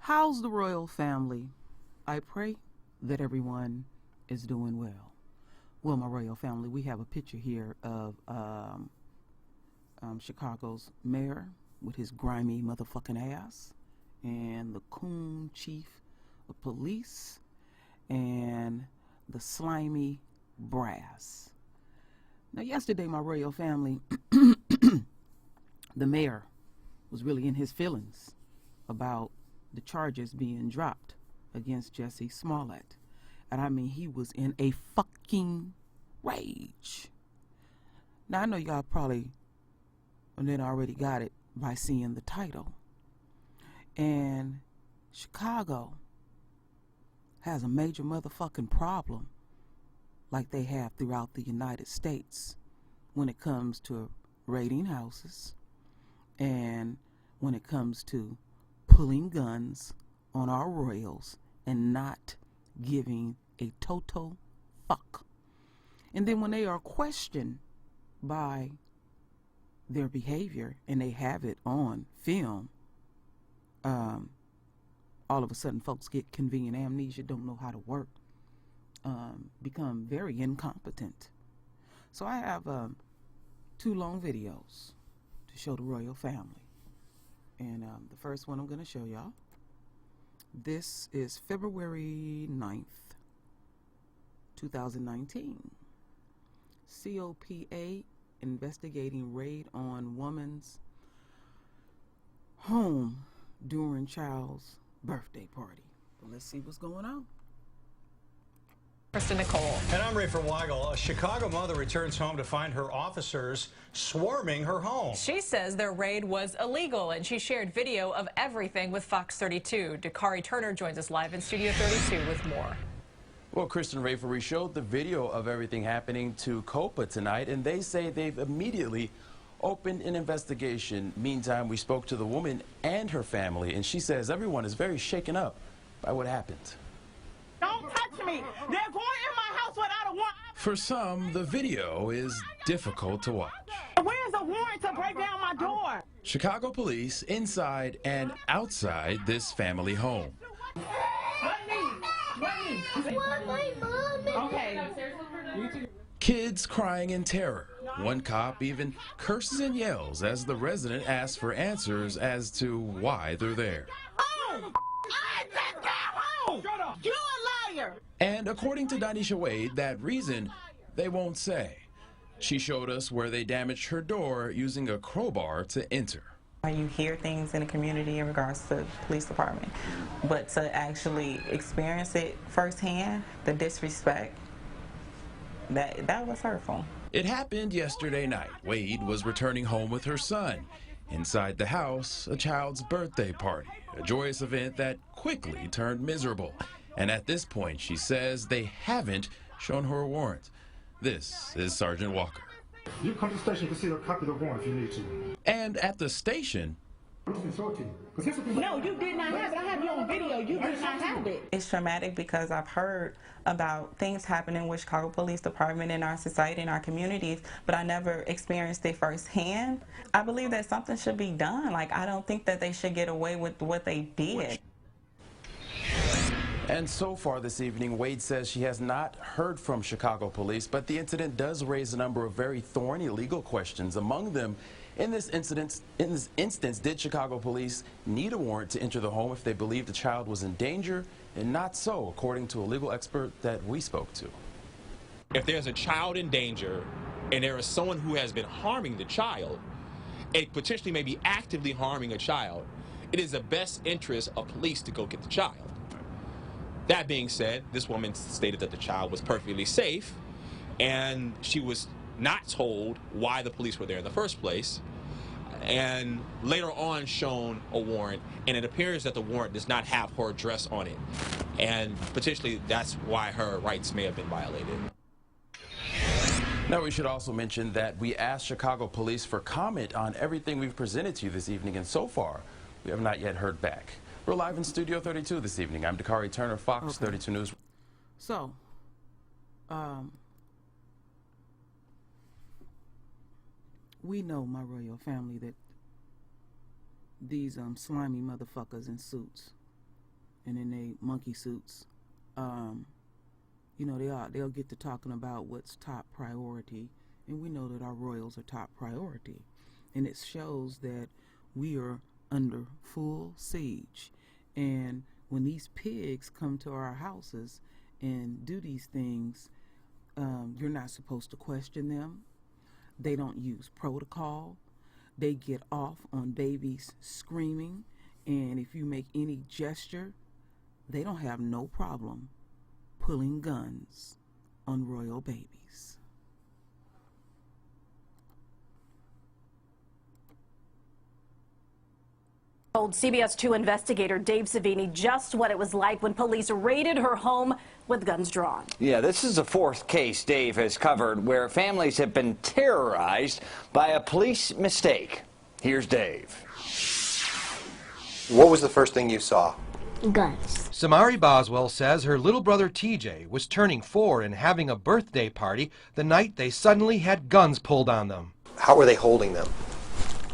How's the royal family? I pray that everyone is doing well. Well, my royal family, we have a picture here of Chicago's mayor with his grimy motherfucking ass, and the coon chief of police, and the slimy brass. Now, yesterday, my royal family, the mayor was really in his feelings about the charges being dropped against Jussie Smollett. And I mean, he was in a fucking rage. Now, I know y'all probably then already got it by seeing the title. And Chicago has a major motherfucking problem like they have throughout the United States when it comes to raiding houses and when it comes to pulling guns on our royals and not giving a total fuck. And then when they are questioned by their behavior and they have it on film, all of a sudden folks get convenient amnesia, don't know how to work, become very incompetent. So I have 2 long videos to show the royal family. And the first one I'm going to show y'all. This is February 9th, 2019. COPA investigating raid on woman's home during child's birthday party. Well, let's see what's going on. Kristen Nicole. And I'm Ray for Weigel. A Chicago mother returns home to find her officers swarming her home. She says their raid was illegal, and she shared video of everything with Fox 32. Dakari Turner joins us live in Studio 32 with more. Well, Kristen Rayford showed the video of everything happening to COPA tonight, and they say they've immediately opened an investigation. Meantime, we spoke to the woman and her family, and she says everyone is very shaken up by what happened. Don't touch me. They're going in my house without a warrant. For some, the video is difficult to watch. Where's a warrant to break down my door? Chicago police inside and outside this family home. Okay. Kids crying in terror. One cop even curses and yells as the resident asks for answers as to why they're there. Oh, I just got home. You're a liar. And according to Danisha Wade, that reason they won't say. She showed us where they damaged her door using a crowbar to enter. You hear things in the community in regards to the police department, but to actually experience it firsthand, the disrespect, that was hurtful. It happened yesterday night. Wade was returning home with her son. Inside the house, a child's birthday party, a joyous event that quickly turned miserable. And at this point, she says they haven't shown her a warrant. This is Sergeant Walker. You come to the station to see a copy of the warrant if you need to. And at the station, No, you did not have it. I have you on video. You did not have it. It's traumatic because I've heard about things happening with Chicago Police Department in our society, in our communities, but I never experienced it firsthand. I believe that something should be done. Like, I don't think that they should get away with what they did. and so far this evening, Wade says she has not heard from Chicago police, but the incident does raise a number of very thorny legal questions. Among them, in this instance, did Chicago police need a warrant to enter the home if they believed the child was in danger? And not so, according to a legal expert that we spoke to. If there's a child in danger and there is someone who has been harming the child and potentially maybe actively harming a child, it is the best interest of police to go get the child. That being said, this woman stated that the child was perfectly safe and she was not told why the police were there in the first place, and later on shown a warrant, and it appears that the warrant does not have her address on it, and potentially that's why her rights may have been violated. Now, we should also mention that we asked Chicago police for comment on everything we've presented to you this evening, and so far we have not yet heard back. We're live in Studio 32 this evening. I'm Dakari Turner, Fox 32 News. So, we know, my royal family, that these slimy motherfuckers in suits and in their monkey suits, you know, they'll get to talking about what's top priority, and we know that our royals are top priority, and it shows that we are under full siege. And when these pigs come to our houses and do these things, you're not supposed to question them. They don't use protocol. They get off on babies screaming, and if you make any gesture, they don't have no problem pulling guns on royal babies. Told CBS 2 investigator Dave Savini just what it was like when police raided her home with guns drawn. Yeah, this is the fourth case Dave has covered where families have been terrorized by a police mistake. Here's Dave. What was the first thing you saw? Guns. Samari Boswell says her little brother TJ was turning 4 and having a birthday party the night they suddenly had guns pulled on them. How were they holding them?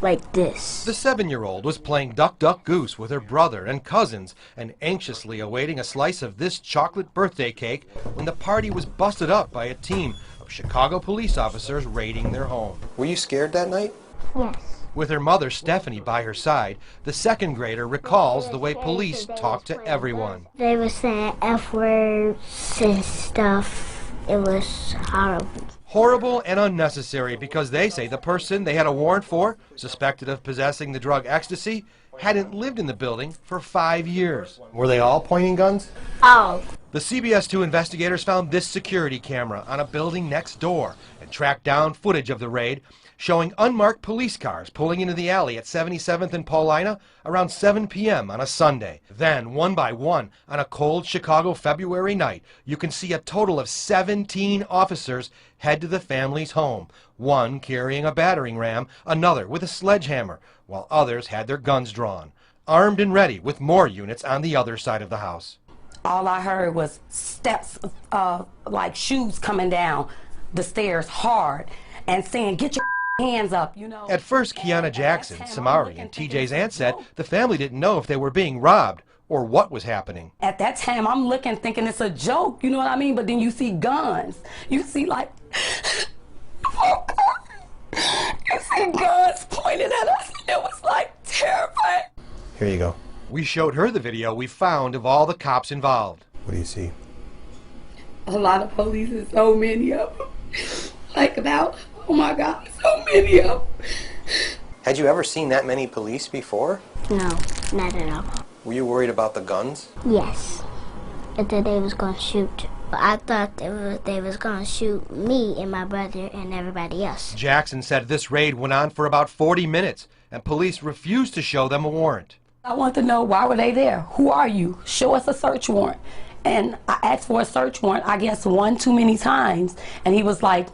Like this. The 7-year-old was playing Duck Duck Goose with her brother and cousins and anxiously awaiting a slice of this chocolate birthday cake when the party was busted up by a team of Chicago police officers raiding their home. Were you scared that night? Yes. With her mother Stephanie by her side, the second grader recalls the way police talked to everyone. They were saying F words and stuff. It was horrible. Horrible and unnecessary because they say the person they had a warrant for, suspected of possessing the drug ecstasy, hadn't lived in the building for 5 years. Were they all pointing guns? Oh. The CBS 2 investigators found this security camera on a building next door and tracked down footage of the raid showing unmarked police cars pulling into the alley at 77th and Paulina around 7 p.m. on a Sunday. Then, one by one, on a cold Chicago February night, you can see a total of 17 officers head to the family's home, one carrying a battering ram, another with a sledgehammer, while others had their guns drawn, armed and ready with more units on the other side of the house. All I heard was steps, like shoes coming down the stairs hard and saying, "Get your hands up," you know. At first, Kiana Jackson, Samari, and TJ's aunt said the family didn't know if they were being robbed or what was happening. At that time, I'm looking, thinking it's a joke, you know what I mean? But then you see guns. You see, like, you see guns pointed at us. It was, like, terrifying. Here you go. We showed her the video we found of all the cops involved. What do you see? A lot of police and so many of them. Like about, oh my God, so many of them. Had you ever seen that many police before? No, not at all. Were you worried about the guns? Yes. I thought they was going to shoot. But I thought they was going to shoot me and my brother and everybody else. Jackson said this raid went on for about 40 minutes, and police refused to show them a warrant. I want to know, why were they there? Who are you? Show us a search warrant. And I asked for a search warrant, I guess, one too many times. And he was like,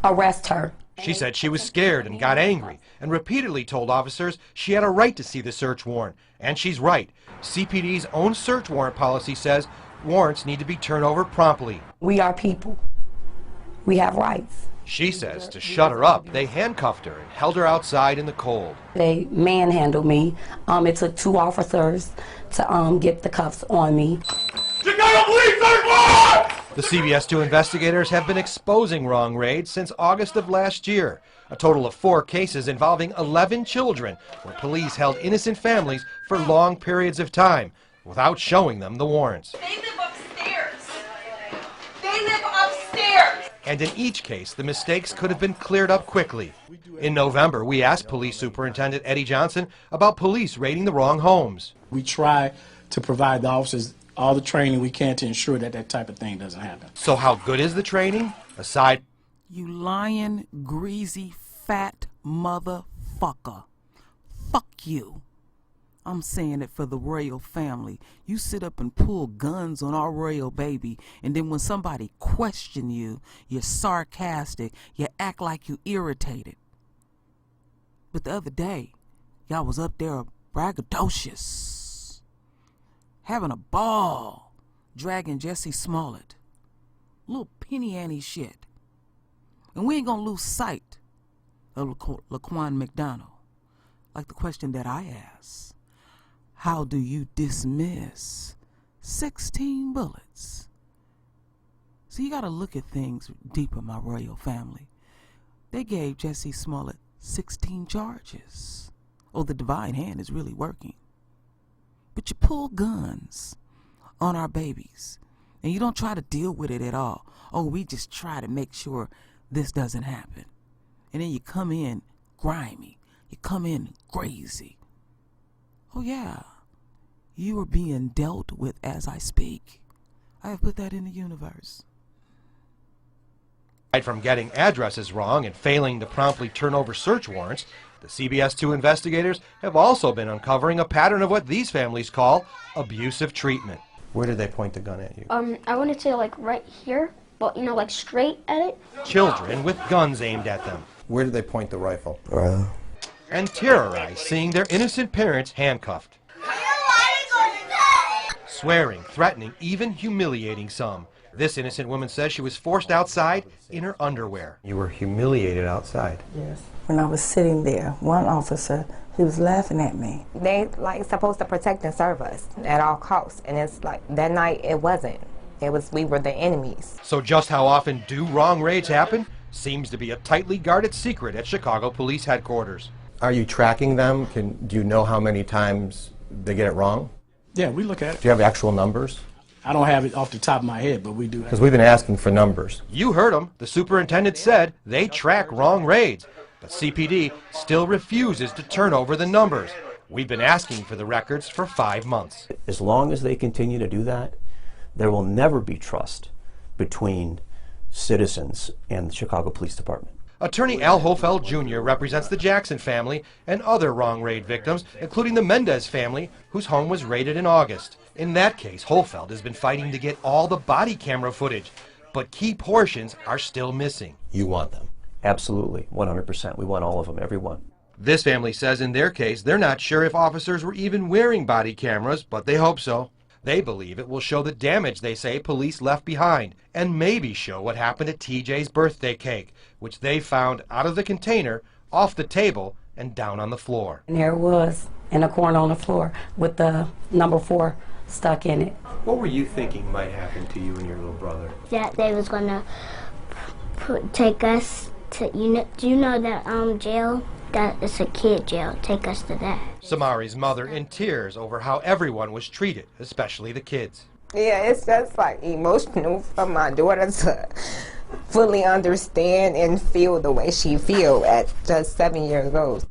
arrest her. She said she was scared and got angry and repeatedly told officers she had a right to see the search warrant. And she's right. CPD's own search warrant policy says warrants need to be turned over promptly. We are people. We have rights. She says to shut her up, they handcuffed her and held her outside in the cold. They manhandled me. It took 2 officers to get the cuffs on me. Chicago Police Search Warrant! The CBS 2 investigators have been exposing wrong raids since August of last year. A total of 4 cases involving 11 children where police held innocent families for long periods of time without showing them the warrants. They live upstairs. They live upstairs. And in each case, the mistakes could have been cleared up quickly. In November, we asked Police Superintendent Eddie Johnson about police raiding the wrong homes. We try to provide the officers all the training we can to ensure that that type of thing doesn't happen. So how good is the training? Aside... You lying, greasy, fat motherfucker. Fuck you. I'm saying it for the royal family. You sit up and pull guns on our royal baby, and then when somebody question you, you're sarcastic, you act like you irritated. But the other day, y'all was up there braggadocious, having a ball, dragging Jesse Smollett. Little penny ante shit. And we ain't gonna lose sight of Laquan McDonald. Like the question that I asked. How do you dismiss 16 bullets. See, you got to look at things deeper, my royal family. They gave Jesse Smollett 16 charges. Oh, the divine hand is really working. But you pull guns on our babies, and you don't try to deal with it at all. Oh, we just try to make sure this doesn't happen. And then you come in grimy. You come in crazy. Oh, yeah. You are being dealt with as I speak. I have put that in the universe. Aside from getting addresses wrong and failing to promptly turn over search warrants, the CBS 2 investigators have also been uncovering a pattern of what these families call abusive treatment. Where did they point the gun at you? I wanted to like right here, but you know, like straight at it. Children with guns aimed at them. Where did they point the rifle? And terrorized seeing their innocent parents handcuffed. Swearing, threatening, even humiliating some. This innocent woman says she was forced outside in her underwear. You were humiliated outside? Yes. When I was sitting there, one officer, he was laughing at me. They like supposed to protect and serve us at all costs, and it's like that night it wasn't. We were the enemies. So just how often do wrong raids happen? Seems to be a tightly guarded secret at Chicago Police Headquarters. Are you tracking them? Do you know how many times they get it wrong? Yeah, we look at it. Do you have actual numbers? I don't have it off the top of my head, but we do. Because we've been asking for numbers. You heard him. The superintendent said they track wrong raids, but CPD still refuses to turn over the numbers. We've been asking for the records for 5 months. As long as they continue to do that, there will never be trust between citizens and the Chicago Police Department. Attorney Al Hofeld Jr. represents the Jackson family and other wrong raid victims, including the Mendez family, whose home was raided in August. In that case, Hofeld has been fighting to get all the body camera footage, but key portions are still missing. You want them? Absolutely, 100%. We want all of them, every one. This family says in their case, they're not sure if officers were even wearing body cameras, but they hope so. They believe it will show the damage they say police left behind, and maybe show what happened to TJ's birthday cake, which they found out of the container, off the table, and down on the floor. And there it was, in a corner on the floor, with the number 4 stuck in it. What were you thinking might happen to you and your little brother? That they was gonna take us to, do you know that jail? That it's a kid jail. Take us to that. Samari's mother in tears over how everyone was treated, especially the kids. Yeah, it's just like emotional for my daughter to fully understand and feel the way she feels at just 7 years old.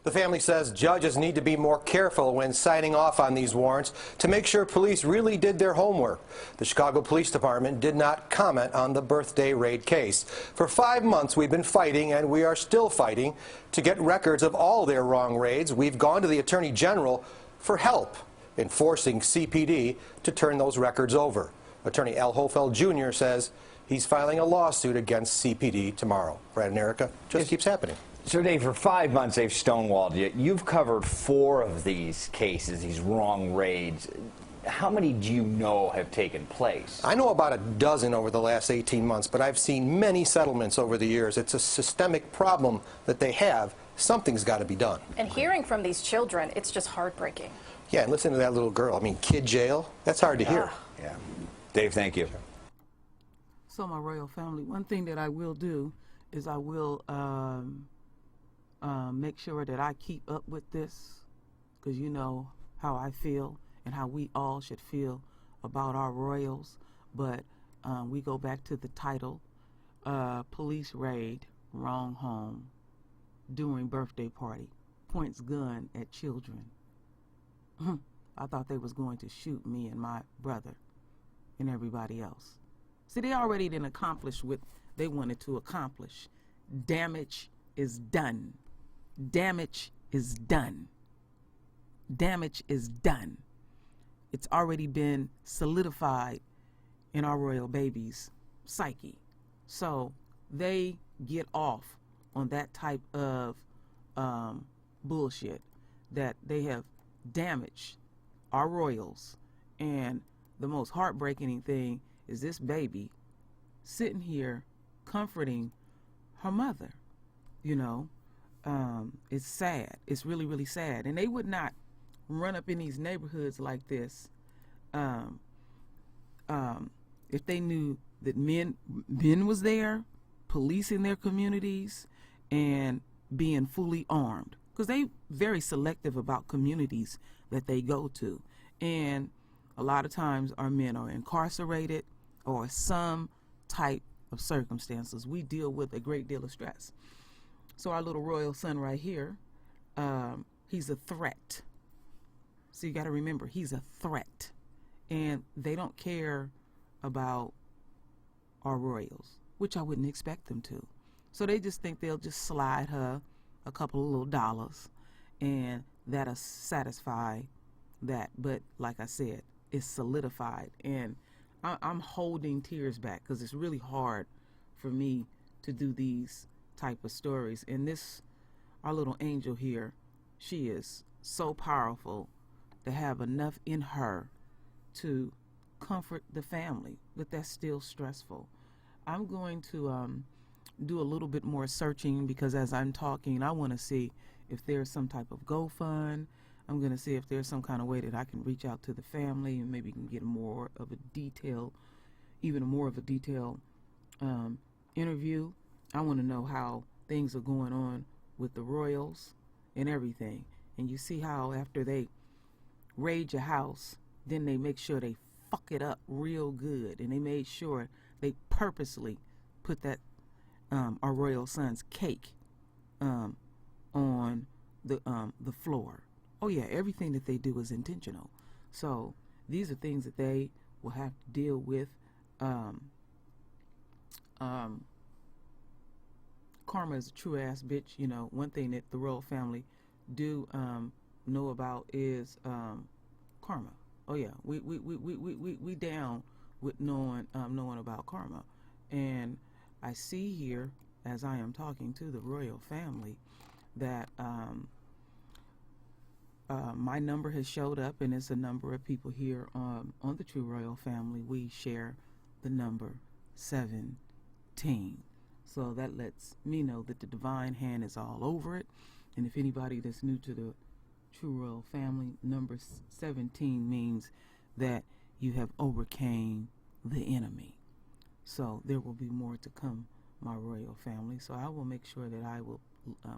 The family says judges need to be more careful when signing off on these warrants to make sure police really did their homework. The Chicago Police Department did not comment on the birthday raid case. For 5 months we've been fighting, and we are still fighting, to get records of all their wrong raids. We've gone to the Attorney General for help in forcing CPD to turn those records over. Attorney Al Hofeld Jr. says he's filing a lawsuit against CPD tomorrow. Brad and Erica, just keeps happening. So, Dave, for 5 months they've stonewalled you. You've covered 4 of these cases, these wrong raids. How many do you know have taken place? I know about a dozen over the last 18 months, but I've seen many settlements over the years. It's a systemic problem that they have. Something's got to be done. And hearing from these children, it's just heartbreaking. Yeah, and listen to that little girl. I mean, kid jail, that's hard to hear. Yeah. Dave, thank you. So, my royal family, one thing that I will do is I will make sure that I keep up with this, because you know how I feel and how we all should feel about our royals. But we go back to the title, police raid, wrong home, during birthday party, points gun at children. I thought they was going to shoot me and my brother and everybody else. See, they already didn't accomplish what they wanted to accomplish. Damage is done. Damage is done. Damage is done. It's already been solidified in our royal baby's psyche. So they get off on that type of bullshit, that they have damaged our royals. And the most heartbreaking thing is this baby sitting here comforting her mother. You know, it's sad. It's really, really sad. And they would not run up in these neighborhoods like this, if they knew that men was there policing their communities and being fully armed, because they very selective about communities that they go to, and a lot of times our men are incarcerated or some type of circumstances. We deal with a great deal of stress. So our little royal son right here, he's a threat. So you got to remember, he's a threat, and they don't care about our royals, which I wouldn't expect them to. So they just think they'll just slide her a couple of little dollars and that'll satisfy that. But like I said, it's solidified, and I'm holding tears back because it's really hard for me to do these type of stories. And this, our little angel here, she is so powerful to have enough in her to comfort the family, but that's still stressful. I'm going to do a little bit more searching, because as I'm talking, I want to see if there's some type of GoFund. I'm going to see if there's some kind of way that I can reach out to the family and maybe can get more of a detailed, even more of a detailed interview. I want to know how things are going on with the royals and everything. And you see how after they raid your house, then they make sure they fuck it up real good, and they made sure they purposely put that our royal son's cake on the floor. Oh yeah, everything that they do is intentional. So these are things that they will have to deal with. Karma is a true ass bitch. You know, one thing that the royal family do know about is karma. Oh yeah, we down with knowing about karma. And I see here, as I am talking to the royal family, that my number has showed up, and it's a number of people here on the True Royal Family. We share the number 17. So that lets me know that the divine hand is all over it. And if anybody that's new to the True Royal Family, number 17 means that you have overcame the enemy. So there will be more to come, my royal family. So I will make sure that I will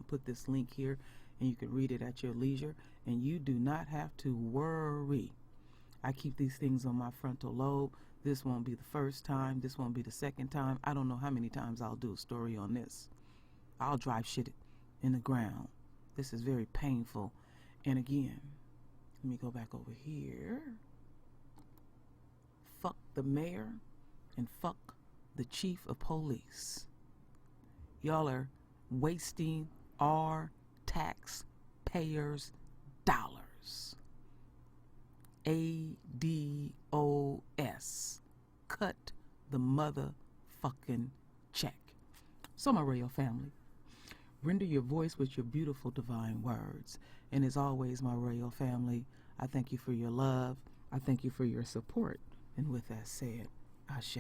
put this link here, and you can read it at your leisure, and you do not have to worry. I keep these things on my frontal lobe. This won't be the first time. This won't be the second time. I don't know how many times I'll do a story on this. I'll drive shit in the ground. This is very painful. And again, let me go back over here. Fuck the mayor and fuck the chief of police. Y'all are wasting our taxpayers' dollars. ADOS. Cut the motherfucking check. So my royal family, render your voice with your beautiful divine words. And as always, my royal family, I thank you for your love. I thank you for your support. And with that said, Ashe.